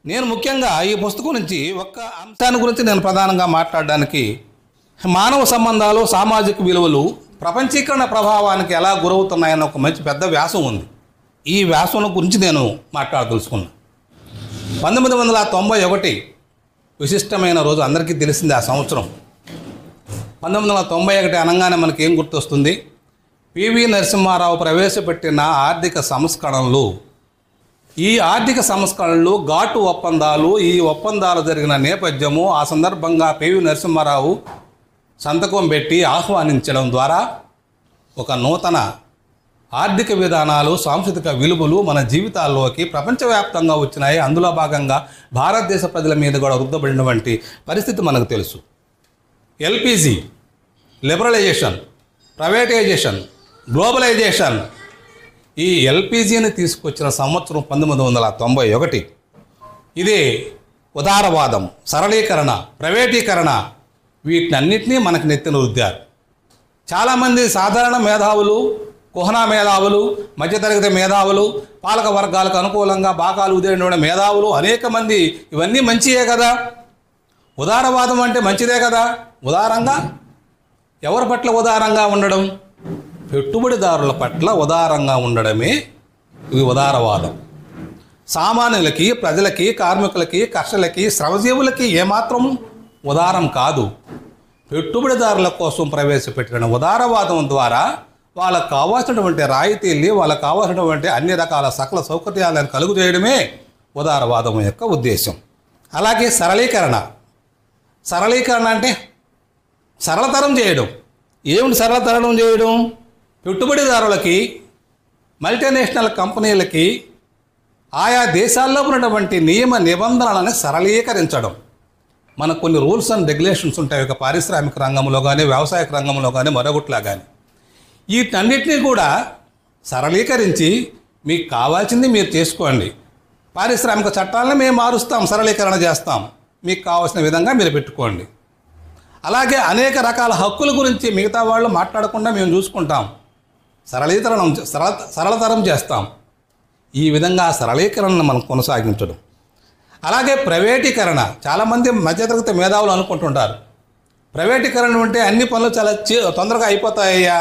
నేను ముఖ్యంగా ఈ పుస్తకం నుంచి ఒక్క అంశాన్ని గురించి నేను ప్రధానంగా మాట్లాడడానికి మానవ సంబంధాలు, సామాజిక విలువలు ప్రపంచీకరణ ప్రభావానికి ఎలా గురవుతున్నాయన్న ఒక మంచి పెద్ద వ్యాసం ఉంది. ఈ వ్యాసం గురించి నేను మాట్లాడదలుచుకున్నాను. 1991 విశిష్టమైన రోజు, అందరికీ తెలిసింది. ఆ సంవత్సరం 1991 అనగానే మనకి ఏం గుర్తొస్తుంది? పివి నరసింహారావు ప్రవేశపెట్టిన ఆర్థిక సంస్కరణలు. ఈ ఆర్థిక సంస్కరణలు ఘాటు ఒప్పందాలు. ఈ ఒప్పందాలు జరిగిన నేపథ్యము, ఆ సందర్భంగా పివి నరసింహారావు సంతకం పెట్టి ఆహ్వానించడం ద్వారా ఒక నూతన ఆర్థిక విధానాలు, సాంస్కృతిక విలువలు మన జీవితాల్లోకి ప్రపంచవ్యాప్తంగా వచ్చినాయి. అందులో భాగంగా భారతదేశ ప్రజల మీద కూడా రుద్దబడినటువంటి పరిస్థితి మనకు తెలుసు. LPG, liberalisation, privatisation, globalisation. ఈ ఎల్పిజిని తీసుకొచ్చిన సంవత్సరం 1991. ఇది ఉదారవాదం, సరళీకరణ, ప్రైవేటీకరణ వీటినన్నింటినీ మనకు నెత్తిన రుద్దారు. చాలామంది సాధారణ మేధావులు, కుహనా మేధావులు, మధ్యతరగతి మేధావులు, పాలక వర్గాలకు అనుకూలంగా బాకాలు ఉదేరిన మేధావులు అనేక మంది ఇవన్నీ మంచియే కదా, ఉదారవాదం అంటే మంచిదే కదా. ఉదారంగా ఎవరి పట్ల ఉదారంగా ఉండడం? పెట్టుబడిదారుల పట్ల ఉదారంగా ఉండడమే ఇది ఉదారవాదం. సామాన్యులకి, ప్రజలకి, కార్మికులకి, కర్షకులకి, శ్రమజీవులకి ఏమాత్రం ఉదారం కాదు. పెట్టుబడిదారుల కోసం ప్రవేశపెట్టిన ఉదారవాదం ద్వారా వాళ్ళకు కావాల్సినటువంటి రాయితీల్ని, వాళ్ళకు కావాల్సినటువంటి అన్ని రకాల సకల సౌకర్యాలను కలుగు చేయడమే ఉదారవాదం యొక్క ఉద్దేశం. అలాగే సరళీకరణ. సరళీకరణ అంటే సరళతరం చేయడం. ఏమిటి సరళతరం చేయడం? పెట్టుబడిదారులకి, మల్టీనేషనల్ కంపెనీలకి ఆయా దేశాల్లో ఉన్నటువంటి నియమ నిబంధనలను సరళీకరించడం. మనకు కొన్ని రూల్స్ అండ్ రెగ్యులేషన్స్ ఉంటాయి, ఒక పారిశ్రామిక రంగంలో కానీ, వ్యవసాయక రంగంలో కానీ, మరొకట్లా కానీ. వీటన్నిటినీ కూడా సరళీకరించి మీకు కావాల్సింది మీరు చేసుకోండి. పారిశ్రామిక చట్టాలను మేము మారుస్తాం, సరళీకరణ చేస్తాం, మీకు కావాల్సిన విధంగా మీరు పెట్టుకోండి. అలాగే అనేక రకాల హక్కుల గురించి మిగతా వాళ్ళు మాట్లాడకుండా మేము చూసుకుంటాం, సరళతరం చేస్తాం. ఈ విధంగా సరళీకరణను మనం కొనసాగించడం. అలాగే ప్రైవేటీకరణ. చాలామంది మధ్యతరగతి మేధావులు అనుకుంటుంటారు, ప్రైవేటీకరణ ఉంటే అన్ని పనులు చాలా తొందరగా అయిపోతాయ్యా.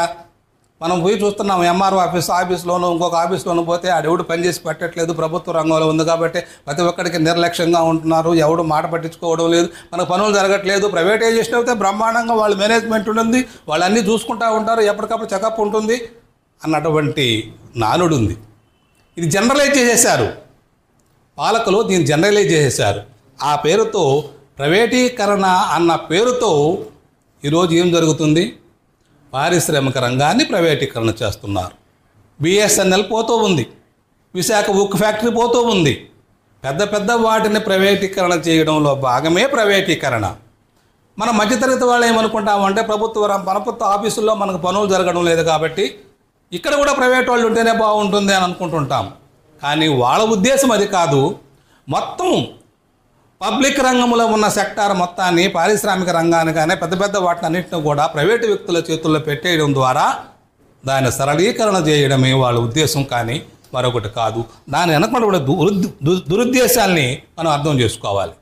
మనం పోయి చూస్తున్నాం, ఎంఆర్ఓ ఆఫీస్లోనూ ఇంకొక ఆఫీస్లోనూ పోతే ఆడెవడు పనిచేసి పెట్టట్లేదు, ప్రభుత్వ రంగంలో ఉంది కాబట్టి ప్రతి ఒక్కరికి నిర్లక్ష్యంగా ఉంటున్నారు, ఎవడు మాట పట్టించుకోవడం లేదు, మనకు పనులు జరగట్లేదు. ప్రైవేటైజేషన్ అయితే బ్రహ్మాండంగా వాళ్ళ మేనేజ్మెంట్ ఉంటుంది, వాళ్ళు అన్నీ చూసుకుంటూ ఉంటారు, ఎప్పటికప్పుడు చెకప్ ఉంటుంది అన్నటువంటి నానుడు ఉంది. ఇది జనరలైజ్ చేసేశారు పాలకులు, దీన్ని జనరలైజ్ చేసేశారు. ఆ పేరుతో ప్రైవేటీకరణ అన్న పేరుతో ఈరోజు ఏం జరుగుతుంది? పారిశ్రామిక రంగాన్ని ప్రైవేటీకరణ చేస్తున్నారు. బిఎస్ఎన్ఎల్ పోతూ ఉంది, విశాఖ ఉక్కు ఫ్యాక్టరీ పోతూ ఉంది. పెద్ద పెద్ద వాటిని ప్రైవేటీకరణ చేయడంలో భాగమే ప్రైవేటీకరణ. మన మధ్యతరగతి వాళ్ళు ఏమనుకుంటామంటే ప్రభుత్వ ఆఫీసుల్లో మనకు పనులు జరగడం లేదు కాబట్టి ఇక్కడ కూడా ప్రైవేట్ వాళ్ళు ఉంటేనే బాగుంటుంది అని అనుకుంటుంటాం. కానీ వాళ్ళ ఉద్దేశం అది కాదు. మొత్తం పబ్లిక్ రంగంలో ఉన్న సెక్టార్ మొత్తాన్ని, పారిశ్రామిక రంగాన్ని కానీ పెద్ద పెద్ద వాటిని అన్నింటినీ కూడా ప్రైవేటు వ్యక్తుల చేతుల్లో పెట్టేయడం ద్వారా దాన్ని సరళీకరణ చేయడమే వాళ్ళ ఉద్దేశం, కానీ మరొకటి కాదు. దాని వెనక దురుద్దేశాల్ని మనం అర్థం చేసుకోవాలి.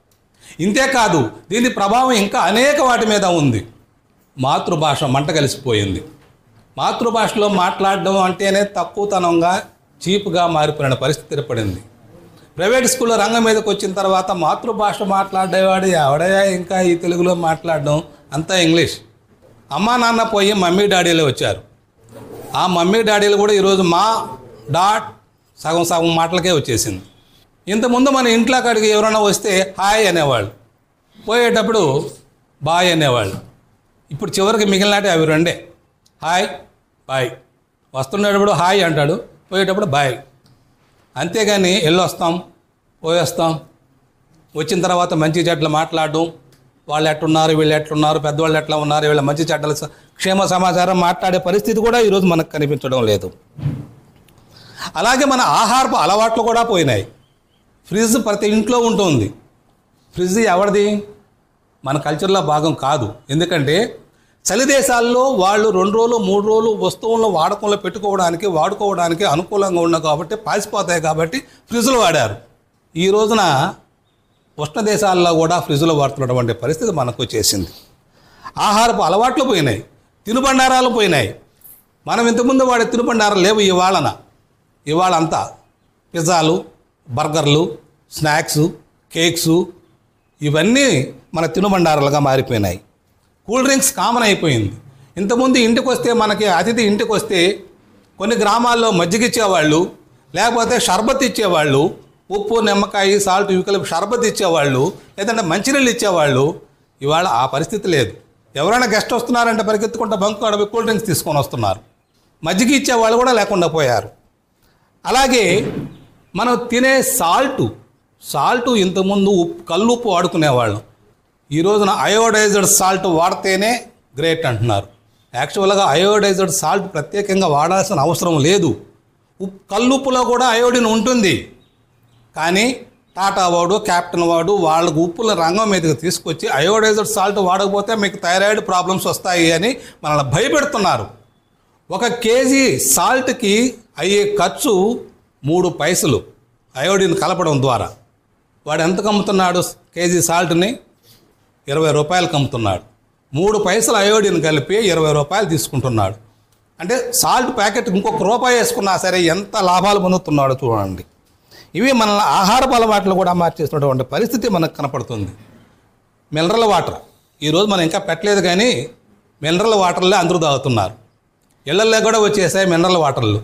ఇంతేకాదు, దీని ప్రభావం ఇంకా అనేక వాటి మీద ఉంది. మాతృభాష మంట కలిసిపోయింది. మాతృభాషలో మాట్లాడడం అంటేనే తక్కువతనంగా, చీప్గా మారిపోయిన పరిస్థితి ఏర్పడింది. ప్రైవేట్ స్కూల్లో రంగం మీదకి వచ్చిన తర్వాత మాతృభాష మాట్లాడేవాడు ఎవడయా ఇంకా ఈ తెలుగులో మాట్లాడడం, అంతా ఇంగ్లీష్. అమ్మా నాన్న పోయి మమ్మీ డాడీలు వచ్చారు. ఆ మమ్మీ డాడీలు కూడా ఈరోజు మా డాట్ సగం మాటలకే వచ్చేసింది. ఇంతకుముందు మన ఇంట్లో కాడికి ఎవరైనా వస్తే హాయ్ అనేవాళ్ళు, పోయేటప్పుడు బాయ్ అనేవాళ్ళు. ఇప్పుడు చివరికి మిగిలినట్టు అవి రెండే, హాయ్ బాయ్. వస్తున్నప్పుడు హాయ్ అంటాడు, పోయేటప్పుడు బాయ్. అంతేగాని వెళ్ళొస్తాం, పోయేస్తాం, వచ్చిన తర్వాత మంచి చెడ్డలు మాట్లాడడం, వాళ్ళు ఎట్లున్నారు, వీళ్ళు ఎట్లున్నారు, పెద్దవాళ్ళు ఎట్లా ఉన్నారు, వీళ్ళ మంచి చెడ్డల క్షేమ సమాచారం మాట్లాడే పరిస్థితి కూడా ఈరోజు మనకు కనిపించడం లేదు. అలాగే మన ఆహారపు అలవాట్లు కూడా పోయినాయి. ఫ్రిడ్జ్ ప్రతి ఇంట్లో ఉంటుంది. ఫ్రిడ్జ్ ఎవరిది? మన కల్చర్లో భాగం కాదు. ఎందుకంటే చలి దేశాల్లో వాళ్ళు 2 రోజులు 3 రోజులు వస్తువులను వాడకంలో వాడుకోవడానికి అనుకూలంగా ఉన్నాయి కాబట్టి, పాసిపోతాయి కాబట్టి ఫ్రిడ్జ్లు వాడారు. ఈ రోజున ఉష్ణ దేశాల్లో కూడా ఫ్రిడ్జ్లో వాడుతున్నటువంటి పరిస్థితి మనకు వచ్చేసింది. ఆహారపు అలవాట్లు పోయినాయి, తినుబండారాలు పోయినాయి. మనం ఇంతకుముందు వాడే తినుబండారాలు లేవు ఇవాళ అంతా పిజ్జాలు, బర్గర్లు, స్నాక్స్, కేక్స్ ఇవన్నీ మన తినుబండారాలుగా మారిపోయినాయి. కూల్ డ్రింక్స్ కామన్ అయిపోయింది. ఇంతకుముందు ఇంటికి వస్తే మనకి అతిథి ఇంటికి వస్తే కొన్ని గ్రామాల్లో మజ్జిగ ఇచ్చేవాళ్ళు, లేకపోతే షర్బత్ ఇచ్చేవాళ్ళు, ఉప్పు, నిమ్మకాయ, సాల్ట్ ఇవి షర్బత్ ఇచ్చేవాళ్ళు, లేదంటే మంచినీళ్ళు ఇచ్చేవాళ్ళు. ఇవాళ ఆ పరిస్థితి లేదు. ఎవరైనా గెస్ట్ వస్తున్నారంటే పరిగెత్తుకుంటా బంకు అడవి కూల్ డ్రింక్స్ తీసుకొని వస్తున్నారు. మజ్జిగ ఇచ్చేవాళ్ళు కూడా లేకుండా పోయారు. అలాగే మనం తినే సాల్టు ఇంతకుముందు కల్లుప్పు వాడుకునేవాళ్ళం. ఈ రోజున అయోడైజ్డ్ సాల్ట్ వాడితేనే గ్రేట్ అంటున్నారు. యాక్చువల్గా అయోడైజ్డ్ సాల్ట్ ప్రత్యేకంగా వాడాల్సిన అవసరం లేదు. కల్లుప్పులో కూడా అయోడిన్ ఉంటుంది. కానీ టాటా వాడు, క్యాప్టెన్ వాడు వాళ్ళకు ఉప్పుల రంగం మీదకి తీసుకొచ్చి అయోడైజ్డ్ సాల్ట్ వాడకపోతే మీకు థైరాయిడ్ ప్రాబ్లమ్స్ వస్తాయి అని మనల్ని భయపెడుతున్నారు. 1 కేజీ సాల్ట్కి అయ్యే ఖర్చు 3 పైసలు అయోడిన్ కలపడం ద్వారా. వాడు ఎంతకు అమ్ముతున్నాడు? కేజీ సాల్ట్ని 20 రూపాయలకు అమ్ముతున్నాడు. 3 పైసలు అయోడిన్ కలిపి 20 రూపాయలు తీసుకుంటున్నాడు. అంటే సాల్ట్ ప్యాకెట్ ఇంకొక రూపాయి వేసుకున్నా సరే ఎంత లాభాలు పొందుతున్నాడో చూడండి. ఇవి మన ఆహారపు అలవాట్లు కూడా మార్చేస్తున్నటువంటి పరిస్థితి మనకు కనపడుతుంది. మినరల్ వాటర్ ఈరోజు మనం ఇంకా పెట్టలేదు, కానీ మినరల్ వాటర్లే అందరూ తాగుతున్నారు. ఇళ్లల్లో కూడా వచ్చేసాయి మినరల్ వాటర్లు.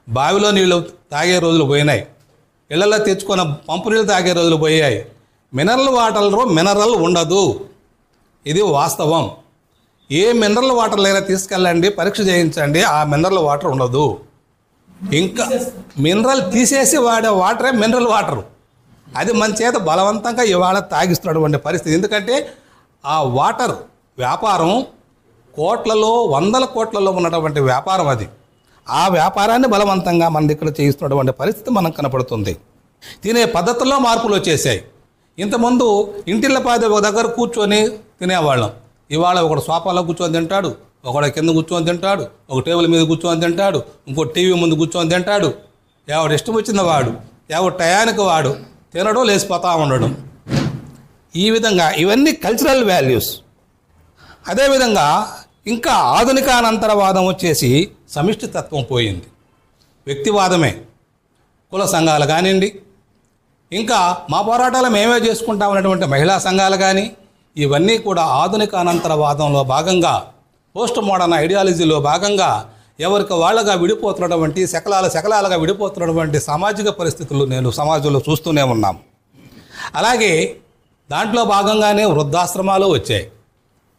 బావిలో నీళ్ళు తాగే రోజులు పోయినాయి, ఇళ్లలో తెచ్చుకున్న పంపు నీళ్ళు తాగే రోజులు పోయాయి. మినరల్ వాటర్లో మినరల్ ఉండదు, ఇది వాస్తవం. ఏ మినరల్ వాటర్లైనా తీసుకెళ్ళండి, పరీక్ష చేయించండి, ఆ మినరల్ వాటర్ ఉండదు. ఇంకా మినరల్ తీసేసి వాడే వాటరే మినరల్ వాటరు. అది మన చేత బలవంతంగా ఇవాళ తాగిస్తున్నటువంటి పరిస్థితి. ఎందుకంటే ఆ వాటర్ వ్యాపారం కోట్లలో, 100 కోట్లలో ఉన్నటువంటి వ్యాపారం అది. ఆ వ్యాపారాన్ని బలవంతంగా మన దగ్గర చేయిస్తున్నటువంటి పరిస్థితి మనకు కనపడుతుంది. తినే పద్ధతుల్లో మార్పులు వచ్చేసాయి. ఇంతకుముందు ఇంటిళ్ళపాది ఒక దగ్గర కూర్చొని తినేవాళ్ళం. ఇవాళ ఒకడు సోఫాలో కూర్చొని తింటాడు, ఒకడు కింద కూర్చొని తింటాడు, ఒక టేబుల్ మీద కూర్చొని తింటాడు, ఇంకో టీవీ ముందు కూర్చొని తింటాడు. ఎవడు ఇష్టం వచ్చిన వాడు, ఎవడు టయానికి వాడు తినడం, లేచిపోతూ ఉండడం. ఈ విధంగా ఇవన్నీ కల్చరల్ వాల్యూస్. అదేవిధంగా ఇంకా ఆధునికానంతరవాదం వచ్చేసి సమిష్టి తత్వం పోయింది. వ్యక్తివాదమే. కుల సంఘాలు కానివ్వండి, ఇంకా మా పోరాటాలు మేమే చేసుకుంటామన్నటువంటి మహిళా సంఘాలు కానీ, ఇవన్నీ కూడా ఆధునిక అనంతరవాదంలో భాగంగా, పోస్ట్ మోడర్న్ ఐడియాలజీలో భాగంగా ఎవరికి వాళ్ళగా విడిపోతున్నటువంటి శకలాలుగా విడిపోతున్నటువంటి సామాజిక పరిస్థితులు నేను సమాజంలో చూస్తూనే ఉన్నాం. అలాగే దాంట్లో భాగంగానే వృద్ధాశ్రమాలు వచ్చాయి.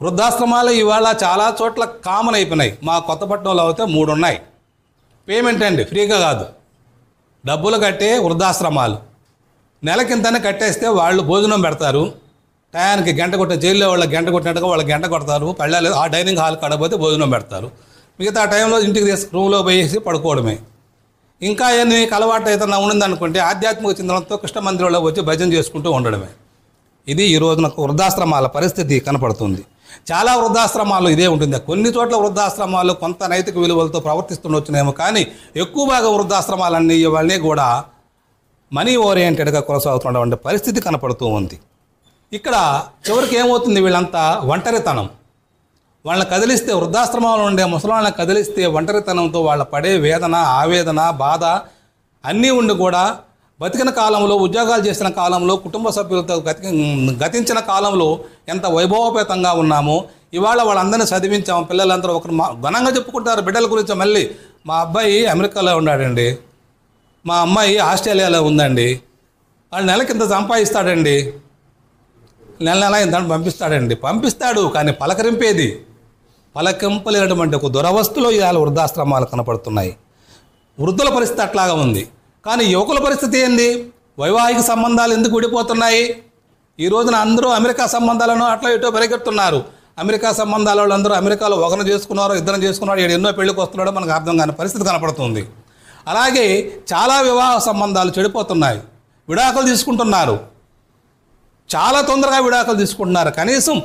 వృద్ధాశ్రమాలు ఇవాళ చాలా చోట్ల కామన్ అయిపోయినాయి. మా కొత్తపట్నంలో అయితే 3 ఉన్నాయి. పేమెంట్ అండి, ఫ్రీగా కాదు, డబ్బులు కట్టే వృద్ధాశ్రమాలు. నెలకింతనే కట్టేస్తే వాళ్ళు భోజనం పెడతారు. టయానికి గంట కొట్టే జైల్లో వాళ్ళకి గంట కొట్టినట్టుగా వాళ్ళు గంట కొడతారు. పళ్ళలేదు ఆ డైనింగ్ హాల్ కాడపోతే భోజనం పెడతారు. మిగతా టైంలో ఇంటికి రూమ్లో పోయేసి పడుకోవడమే. ఇంకా మీకు అలవాటు ఏదైనా ఉండిందనుకుంటే ఆధ్యాత్మిక చింతనతో కృష్ణ మందిరంలో వచ్చి భజన చేసుకుంటూ ఉండడమే. ఇది ఈ రోజున వృద్ధాశ్రమాల పరిస్థితి కనపడుతుంది. చాలా వృద్ధాశ్రమాలు ఇదే ఉంటుంది. కొన్ని చోట్ల వృద్ధాశ్రమాలు కొంత నైతిక విలువలతో ప్రవర్తిస్తుండొచ్చునేమో, కానీ ఎక్కువ భాగం వృద్ధాశ్రమాలన్నీ ఇవన్నీ కూడా మనీ ఓరియంటెడ్గా కొనసాగుతున్నటువంటి పరిస్థితి కనపడుతూ ఉంది. ఇక్కడ చివరికి ఏమవుతుంది, వీళ్ళంతా ఒంటరితనం. వాళ్ళని కదిలిస్తే, వృద్ధాశ్రమంలో ఉండే ముసలాళ్ళని కదిలిస్తే ఒంటరితనంతో వాళ్ళ పడే వేదన, ఆవేదన, బాధ అన్నీ ఉండి కూడా బతికిన కాలంలో, ఉద్యోగాలు చేసిన కాలంలో, కుటుంబ సభ్యులతో గతించిన కాలంలో ఎంత వైభవపేతంగా ఉన్నామో, ఇవాళ వాళ్ళందరినీ చదివించాము. పిల్లలందరూ ఒకరు ఘనంగా చెప్పుకుంటారు బిడ్డల గురించి. మళ్ళీ మా అబ్బాయి అమెరికాలో ఉన్నాడండి, మా అమ్మాయి ఆస్ట్రేలియాలో ఉందండి, వాళ్ళు నెలకింత సంపాదిస్తాడండి, నెల ఇంత పంపిస్తాడు. కానీ పలకింపలేనటువంటి ఒక దురవస్థలో ఇవాళ వృద్ధాశ్రమాలు కనపడుతున్నాయి. వృద్ధుల పరిస్థితి అట్లాగా ఉంది. కానీ యువకుల పరిస్థితి ఏంది? వైవాహిక సంబంధాలు ఎందుకు విడిపోతున్నాయి? ఈ రోజున అందరూ అమెరికా సంబంధాలను అట్లా ఇటో పరిగెడుతున్నారు. అమెరికా సంబంధాల వాళ్ళందరూ అమెరికాలో ఒకరిని చేసుకున్నారో, ఇద్దరు చేసుకున్నారో, ఎన్నో పెళ్లికి వస్తున్నాడో మనకు అర్థం కాని పరిస్థితి కనపడుతుంది. అలాగే చాలా వివాహ సంబంధాలు చెడిపోతున్నాయి. విడాకులు తీసుకుంటున్నారు, చాలా తొందరగా విడాకులు తీసుకుంటున్నారు. కనీసం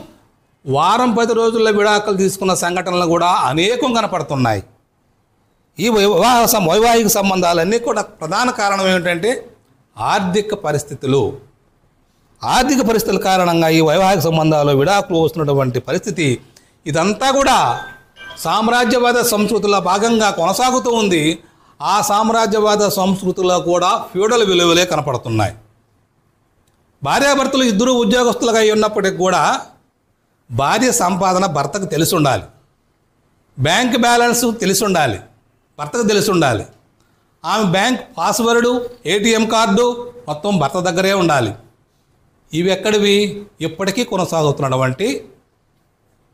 వారం 10 రోజుల్లో విడాకులు తీసుకున్న సంఘటనలు కూడా అనేకం కనపడుతున్నాయి. ఈ వైవాహిక సంబంధాలన్నీ కూడా ప్రధాన కారణం ఏమిటంటే ఆర్థిక పరిస్థితులు. ఆర్థిక పరిస్థితుల కారణంగా ఈ వైవాహిక సంబంధాలు విడాకులు వస్తున్నటువంటి పరిస్థితి ఇదంతా కూడా సామ్రాజ్యవాద సంస్కృతిలో భాగంగా కొనసాగుతూ ఉంది. ఆ సామ్రాజ్యవాద సంస్కృతిలో కూడా ఫ్యూడల్ విలువలే కనపడుతున్నాయి. భార్యాభర్తలు ఇద్దరు ఉద్యోగస్తులుగా ఉన్నప్పటికీ కూడా భార్య సంపాదన భర్తకు తెలిసి ఉండాలి, బ్యాంక్ బ్యాలెన్స్ తెలిసి ఉండాలి, భర్తకు తెలిసి ఉండాలి. ఆమె బ్యాంక్ పాస్వర్డు, ఏటీఎం కార్డు మొత్తం భర్త దగ్గరే ఉండాలి. ఇవి ఎక్కడివి? ఇప్పటికీ కొనసాగుతున్నటువంటి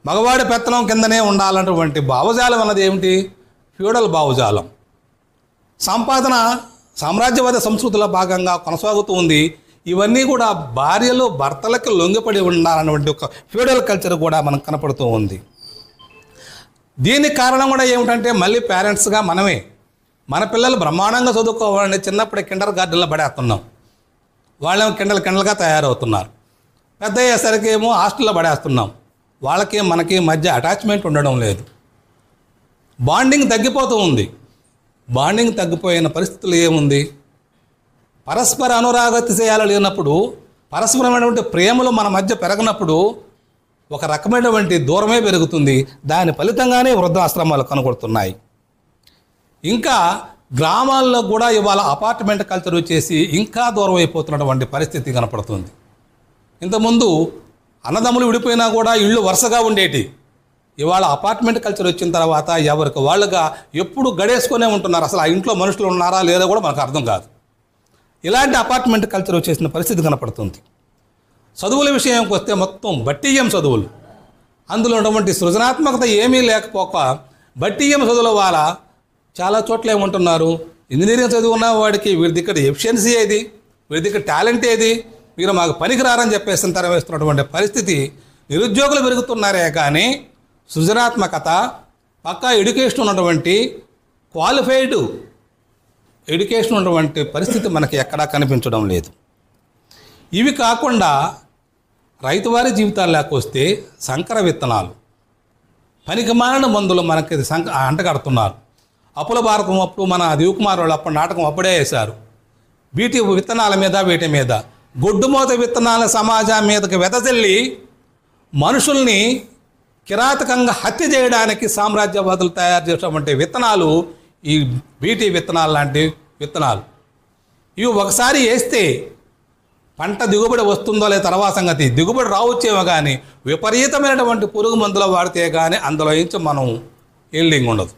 మగవాడి పెత్తనం కిందనే ఉండాలన్నటువంటి భావజాలం అన్నది ఏమిటి? ఫ్యూడల్ భావజాలం. సంపాదన సామ్రాజ్యవాద సంస్కృతిలో భాగంగా కొనసాగుతూ ఉంది. ఇవన్నీ కూడా భార్యలు భర్తలకు లొంగిపడి ఉండాలన్నటువంటి ఒక ఫ్యూడల్ కల్చర్ కూడా మనకు కనపడుతూ ఉంది. దీనికి కారణం కూడా ఏమిటంటే మళ్ళీ పేరెంట్స్గా మనమే మన పిల్లలు బ్రహ్మాండంగా చదువుకోవాలని చిన్నప్పుడే కిండర్ గార్డెన్లో పడేస్తున్నాం. వాళ్ళేమో కిండలుగా తయారవుతున్నారు. పెద్ద అయ్యేసరికి ఏమో హాస్టల్లో పడేస్తున్నాం. వాళ్ళకి మనకి మధ్య అటాచ్మెంట్ ఉండడం లేదు. బాండింగ్ తగ్గిపోతూ ఉంది. బాండింగ్ తగ్గిపోయిన పరిస్థితులు ఏముంది? పరస్పర అనురాగతిశయాలు లేనప్పుడు, పరస్పరమైనటువంటి ప్రేమలు మన మధ్య పెరగనప్పుడు ఒక రకమైనటువంటి దూరమే పెరుగుతుంది. దాని ఫలితంగానే వృద్ధాశ్రమాలు కనబడుతున్నాయి. ఇంకా గ్రామాల్లో కూడా ఇవాళ అపార్ట్మెంట్ కల్చర్ వచ్చేసి ఇంకా దూరం అయిపోతున్నటువంటి పరిస్థితి కనపడుతుంది. ఇంతకుముందు అన్నదమ్ములు విడిపోయినా కూడా ఇళ్ళు వరుసగా ఉండేటి. ఇవాళ అపార్ట్మెంట్ కల్చర్ వచ్చిన తర్వాత ఎవరికి వాళ్ళుగా ఎప్పుడు గడేసుకునే ఉంటున్నారు. అసలు ఆ ఇంట్లో మనుషులు ఉన్నారా లేదా కూడా మనకు అర్థం కాదు. ఇలాంటి అపార్ట్మెంట్ కల్చర్ వచ్చేసిన పరిస్థితి కనపడుతుంది. చదువుల విషయంకి వస్తే మొత్తం బట్టియ్యం చదువులు. అందులో ఉన్నటువంటి సృజనాత్మకత ఏమీ లేకపోక బట్టియ్యం చదువుల వాళ్ళ చాలా చోట్ల ఏమంటున్నారు, ఇంజనీరింగ్ చదువున్న వాడికి వీరి దగ్గర ఎఫిషియన్సీ ఏది, వీరి దగ్గర టాలెంట్ ఏది, మీరు మాకు పనికిరారని చెప్పేసి తరవేస్తున్నటువంటి పరిస్థితి. నిరుద్యోగులు పెరుగుతున్నారే కానీ సృజనాత్మకత, పక్కా ఎడ్యుకేషన్ ఉన్నటువంటి క్వాలిఫైడ్ ఎడ్యుకేషన్ ఉన్నటువంటి పరిస్థితి మనకి ఎక్కడా కనిపించడం లేదు. ఇవి కాకుండా రైతువారి జీవితాల్లోకి వస్తే సంకర విత్తనాలు, పనికిమాలిన మందులు మనకి అంటగడుతున్నారు. అప్పుల భారతం అప్పుడు మన దివుకుమార్ వాళ్ళు అప్పుడు నాటకం అప్పుడే వేశారు. వీటి విత్తనాల మీద వీటి మీద గొడ్డుమూత విత్తనాల సమాజం మీదకి వెదజల్లి మనుషుల్ని కిరాతకంగా హత్య చేయడానికి సామ్రాజ్యవాదులు తయారు చేసినటువంటి విత్తనాలు ఈ బీటీ విత్తనాలు లాంటి విత్తనాలు. ఇవి ఒకసారి వేస్తే పంట దిగుబడి వస్తుందో లేదా తర్వాత సంగతి, దిగుబడి రావచ్చేమో కానీ విపరీతమైనటువంటి పురుగు మందులు వాడితే కానీ అందులో నుంచి మనం ఈల్డింగ్ ఉండదు.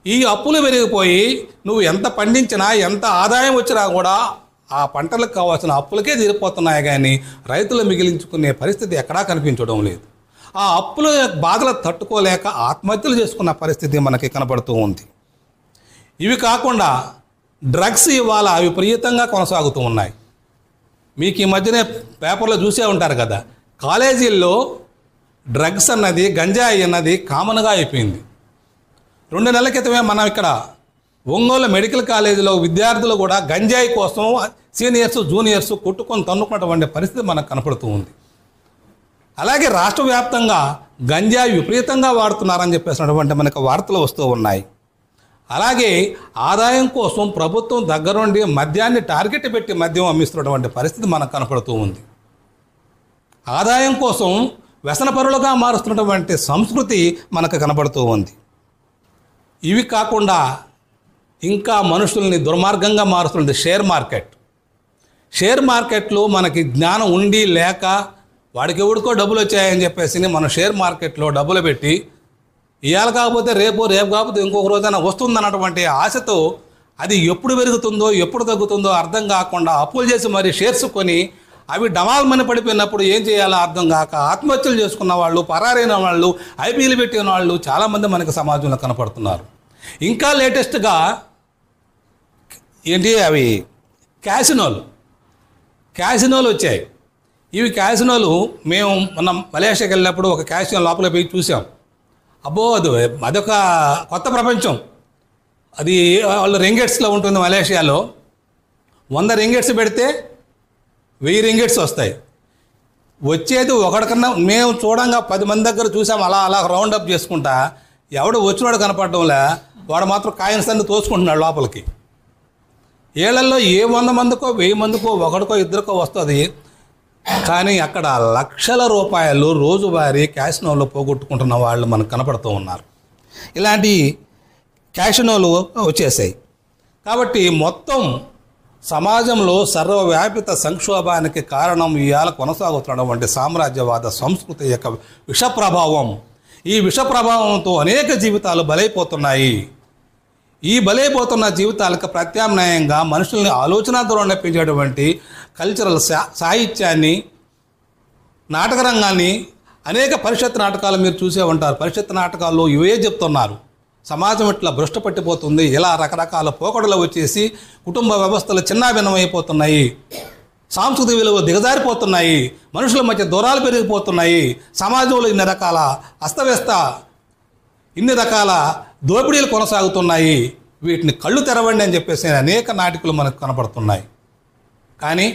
ఈ అప్పులు పెరిగిపోయి నువ్వు ఎంత పండించినా ఎంత ఆదాయం వచ్చినా కూడా ఆ పంటలకు కావాల్సిన అప్పులకే తీరిపోతున్నాయి కానీ రైతులు మిగిలించుకునే పరిస్థితి ఎక్కడా కనిపించడం లేదు. ఆ అప్పుల బాధలు తట్టుకోలేక ఆత్మహత్యలు చేసుకున్న పరిస్థితి మనకి కనబడుతూ ఉంది. ఇవి కాకుండా డ్రగ్స్ ఇవాళ విపరీతంగా కొనసాగుతూ ఉన్నాయి. మీకు ఈ మధ్యనే పేపర్లో చూసే ఉంటారు కదా, కాలేజీల్లో డ్రగ్స్ అన్నది, గంజాయి అన్నది కామన్గా అయిపోయింది. 2 నెలల క్రితమే మనం ఇక్కడ ఒంగోలు మెడికల్ కాలేజీలో విద్యార్థులు కూడా గంజాయి కోసం సీనియర్స్ జూనియర్స్ కొట్టుకొని తన్నుకున్నటువంటి పరిస్థితి మనకు కనపడుతూ ఉంది. అలాగే రాష్ట్ర వ్యాప్తంగా గంజాయి విపరీతంగా వాడుతున్నారని చెప్పేసినటువంటి మనకు వార్తలు వస్తూ ఉన్నాయి. అలాగే ఆదాయం కోసం ప్రభుత్వం దగ్గరుండి మద్యాన్ని టార్గెట్ పెట్టి మద్యం అమ్మిస్తున్నటువంటి పరిస్థితి మనకు కనపడుతూ ఉంది. ఆదాయం కోసం వ్యసనపరులుగా మారుస్తున్నటువంటి సంస్కృతి మనకు కనపడుతూ ఉంది. ఇవి కాకుండా ఇంకా మనుషుల్ని దుర్మార్గంగా మారుస్తున్నది షేర్ మార్కెట్. షేర్ మార్కెట్లో మనకి జ్ఞానం ఉండి లేక వాడికి ఎవడికో డబ్బులు వచ్చాయని చెప్పేసి మనం షేర్ మార్కెట్లో డబ్బులు పెట్టి ఇవాళ కాకపోతే రేపు కాకపోతే ఇంకొక రోజైనా వస్తుందన్నటువంటి ఆశతో అది ఎప్పుడు పెరుగుతుందో ఎప్పుడు తగ్గుతుందో అర్థం కాకుండా అప్పులు చేసి మరి షేర్స్ కొని అవి డమాల్మని పడిపోయినప్పుడు ఏం చేయాలో అర్థం కాక ఆత్మహత్యలు చేసుకున్న వాళ్ళు, పరారైన వాళ్ళు, ఐపీలు పెట్టిన వాళ్ళు చాలామంది మనకి సమాజంలో కనపడుతున్నారు. ఇంకా లేటెస్ట్గా ఏంటి అవి క్యాసినోలు వచ్చాయి. ఇవి క్యాసినోలు మేము మనం మలేషియాకి వెళ్ళినప్పుడు ఒక క్యాసినో లోపల పోయి చూసాం. అబ్బో అదొక కొత్త ప్రపంచం. అది వాళ్ళు రింగెట్స్లో ఉంటుంది. మలేషియాలో 100 రింగెట్స్ పెడితే 1000 రింగెట్స్ వస్తాయి. వచ్చేది ఒకడికన్నా మేము చూడంగా 10 మంది దగ్గర చూసాం. అలా రౌండప్ చేసుకుంటా ఎవడు వచ్చినాడు కనపడడంలే, వాడు మాత్రం కాయిన్స్ అన్ని తోసుకుంటున్నాడు లోపలికి. ఏళ్లలో ఏ 100 మందికో 1000 మందికో ఒకడికో ఇద్దరికో వస్తుంది. కానీ అక్కడ లక్షల రూపాయలు రోజువారీ క్యాసినోలో పోగొట్టుకుంటున్న వాళ్ళు మనకు కనపడుతూ ఉన్నారు. ఇలాంటి క్యాసినోలు వచ్చేసాయి. కాబట్టి మొత్తం సమాజంలో సర్వవ్యాపిత సంక్షోభానికి కారణం ఇవాళ కొనసాగుతున్నటువంటి సామ్రాజ్యవాద సంస్కృతి యొక్క విష ప్రభావం. ఈ విష ప్రభావంతో అనేక జీవితాలు బలైపోతున్నాయి. ఈ బలైపోతున్న జీవితాలకు ప్రత్యామ్నాయంగా మనుషుల్ని ఆలోచన ధోరణి పెంచేటువంటి కల్చరల్ సాహిత్యాన్ని, నాటక రంగాన్ని, అనేక పరిషత్ నాటకాలు మీరు చూసే ఉంటారు. పరిషత్ నాటకాల్లో ఇవే చెప్తున్నారు. సమాజం ఇట్లా భ్రష్టు పట్టిపోతుంది, ఇలా రకరకాల పోకడలు వచ్చేసి కుటుంబ వ్యవస్థలు చిన్నాభిన్నమైపోతున్నాయి, సాంస్కృతిక విలువలు దిగజారిపోతున్నాయి, మనుషుల మధ్య దూరాలు పెరిగిపోతున్నాయి, సమాజంలో ఇన్ని రకాల దోపిడీలు కొనసాగుతున్నాయి, వీటిని కళ్ళు తెరవండి అని చెప్పేసి అనేక నాటకాలు మనకు కనపడుతున్నాయి. కానీ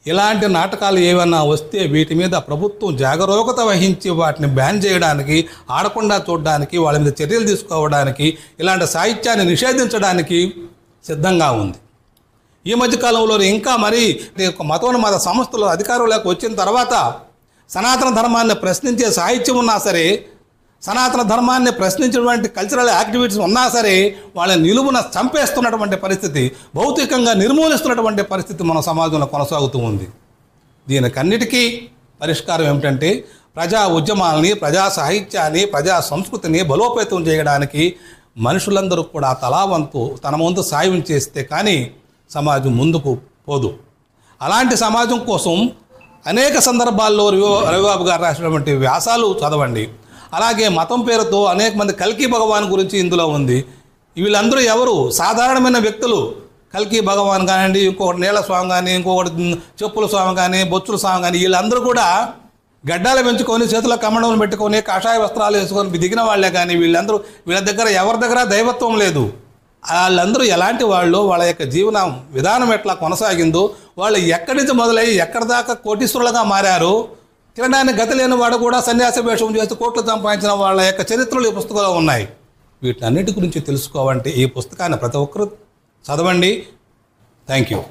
ఇలాంటి నాటకాలు ఏమైనా వస్తే వీటి మీద ప్రభుత్వం జాగరూకత వహించి వాటిని బ్యాన్ చేయడానికి, ఆడకుండా చూడడానికి, వాళ్ళ మీద చర్యలు తీసుకోవడానికి, ఇలాంటి సాహిత్యాన్ని నిషేధించడానికి సిద్ధంగా ఉంది. ఈ మధ్యకాలంలో ఇంకా మరీ మతోన్మాద సంస్థలు అధికారంలోకి వచ్చిన తర్వాత సనాతన ధర్మాన్ని ప్రశ్నించే సాహిత్యం ఉన్నా సరే, సనాతన ధర్మాన్ని ప్రశ్నించినటువంటి కల్చరల్ యాక్టివిటీస్ ఉన్నా సరే వాళ్ళని నిలువున చంపేస్తున్నటువంటి పరిస్థితి, భౌతికంగా నిర్మూలిస్తున్నటువంటి పరిస్థితి మన సమాజంలో కొనసాగుతూ ఉంది. దీనికన్నిటికీ పరిష్కారం ఏమిటంటే ప్రజా ఉద్యమాలని, ప్రజా సాహిత్యాన్ని, ప్రజా సంస్కృతిని బలోపేతం చేయడానికి మనుషులందరూ కూడా తలావంతు తన ముందు సాయం చేస్తే కానీ సమాజం ముందుకు పోదు. అలాంటి సమాజం కోసం అనేక సందర్భాల్లో రవిబాబు గారు రాసినటువంటి వ్యాసాలు చదవండి. అలాగే మతం పేరుతో అనేక మంది కల్కి భగవాన్ గురించి ఇందులో ఉంది. వీళ్ళందరూ ఎవరు? సాధారణమైన వ్యక్తులు. కల్కి భగవాన్ కానివ్వండి, ఇంకొకటి నీళ్ళ స్వామి కానీ, ఇంకొకటి చెప్పుల స్వామి కానీ, బొచ్చుల స్వామి కానీ, వీళ్ళందరూ కూడా గడ్డాలు పెంచుకొని చేతుల కమండలు పెట్టుకొని కాషాయ వస్త్రాలు వేసుకొని దిగిన వాళ్ళే. కానీ వీళ్ళ దగ్గర ఎవరి దగ్గర దైవత్వం లేదు. వాళ్ళందరూ ఎలాంటి వాళ్ళు, వాళ్ళ యొక్క జీవన విధానం ఎట్లా కొనసాగిందో, వాళ్ళు ఎక్కడి నుంచి మొదలయ్యి ఎక్కడి దాకా కోటీశ్వరులుగా మారారు, తినడానికి గతి లేని వాడు కూడా సన్యాస వేషం చేస్తూ కోట్లు సంపాదించిన వాళ్ళ యొక్క చరిత్రలు ఈ పుస్తకంలో ఉన్నాయి. వీటన్నిటి గురించి తెలుసుకోవాలంటే ఈ పుస్తకాన్ని ప్రతి ఒక్కరూ చదవండి. Thank you.